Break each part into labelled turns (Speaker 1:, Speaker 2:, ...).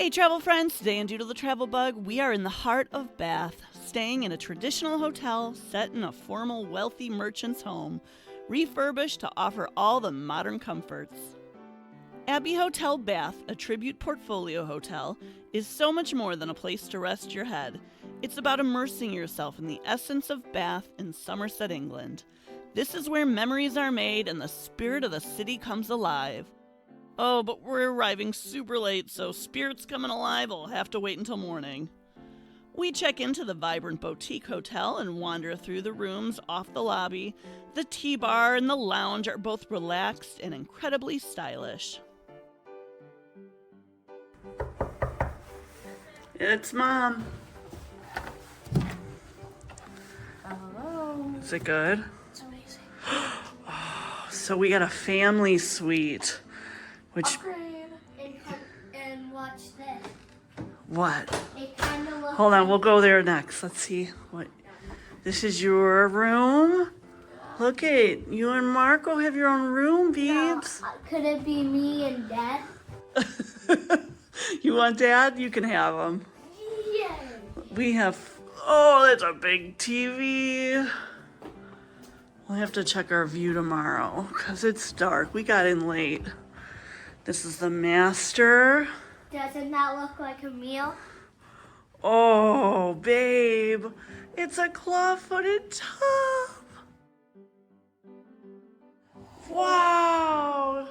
Speaker 1: Hey travel friends, today on Doodle the Travel Bug, we are in the heart of Bath, staying in a traditional hotel set in a formal wealthy merchant's home, refurbished to offer all the modern comforts. Abbey Hotel Bath, a tribute portfolio hotel, is so much more than a place to rest your head. It's about immersing yourself in the essence of Bath in Somerset, England. This is where memories are made and the spirit of the city comes alive. Oh, but we're arriving super late, so spirits coming alive will have to wait until morning. We check into the vibrant boutique hotel and wander through the rooms off the lobby. The tea bar and the lounge are both relaxed and incredibly stylish. It's Mom.
Speaker 2: Hello.
Speaker 1: Is it good?
Speaker 2: It's amazing.
Speaker 1: So we got a family suite. Which,
Speaker 2: Upgrade. And watch this.
Speaker 1: what?
Speaker 2: It kind of looks.
Speaker 1: Hold on, we'll go there next. Let's see what. This is your room. Look at you and Marco have your own room, peeps.
Speaker 2: Could it be me and Dad?
Speaker 1: You want Dad? You can have him.
Speaker 2: Yeah.
Speaker 1: We have. Oh, that's a big TV. We'll have to check our view tomorrow because it's dark. We got in late. This is the master.
Speaker 2: Doesn't that look like a meal?
Speaker 1: Oh, babe. It's a claw-footed tub. Wow.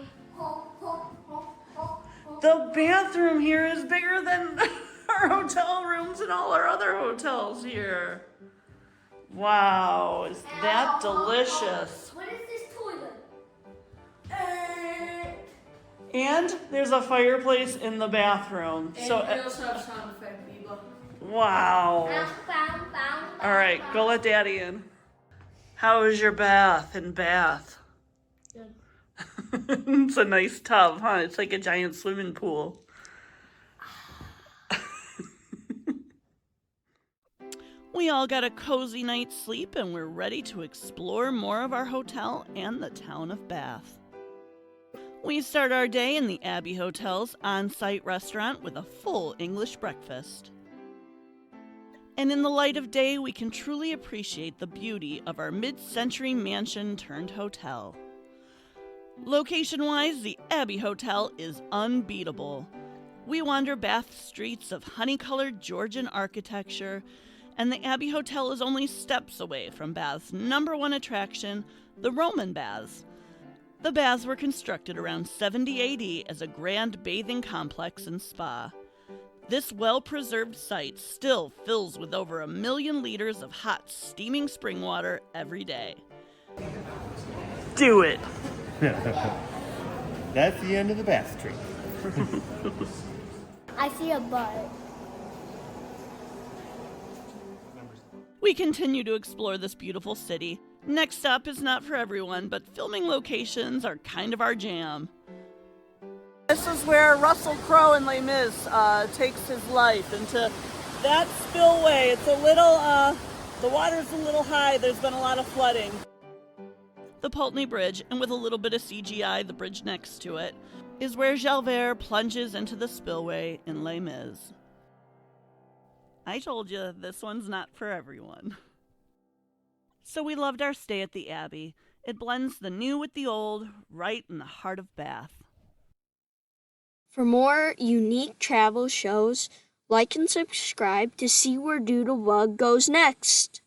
Speaker 1: The bathroom here is bigger than our hotel rooms and all our other hotels here. Wow, is that delicious?
Speaker 2: What is this toilet?
Speaker 1: And there's a fireplace in the bathroom.
Speaker 3: And
Speaker 1: So,
Speaker 3: we also have sound effect, Biba.
Speaker 1: wow. All right, go let Daddy in. How is your bath in Bath?
Speaker 2: Good.
Speaker 1: It's a nice tub, huh? It's like a giant swimming pool. We all got a cozy night's sleep and we're ready to explore more of our hotel and the town of Bath. We start our day in the Abbey Hotel's on-site restaurant with a full English breakfast. And in the light of day, we can truly appreciate the beauty of our mid-century mansion turned hotel. Location-wise, the Abbey Hotel is unbeatable. We wander Bath's streets of honey-colored Georgian architecture, and the Abbey Hotel is only steps away from Bath's #1 attraction, the Roman Baths. The baths were constructed around 70 AD as a grand bathing complex and spa. This well-preserved site still fills with over 1 million liters of hot, steaming spring water every day. Do it!
Speaker 4: That's the end of the Bath Street.
Speaker 2: I see a butt.
Speaker 1: We continue to explore this beautiful city. Next up is not for everyone, but filming locations are kind of our jam. This is where Russell Crowe in Les Mis takes his life into that spillway. It's a little, the water's a little high. There's been a lot of flooding. The Pulteney Bridge, and with a little bit of CGI, the bridge next to it, is where Javert plunges into the spillway in Les Mis. I told you, this one's not for everyone. So we loved our stay at the Abbey. It blends the new with the old, right in the heart of Bath.
Speaker 5: For more unique travel shows, like and subscribe to see where Doodlebug goes next.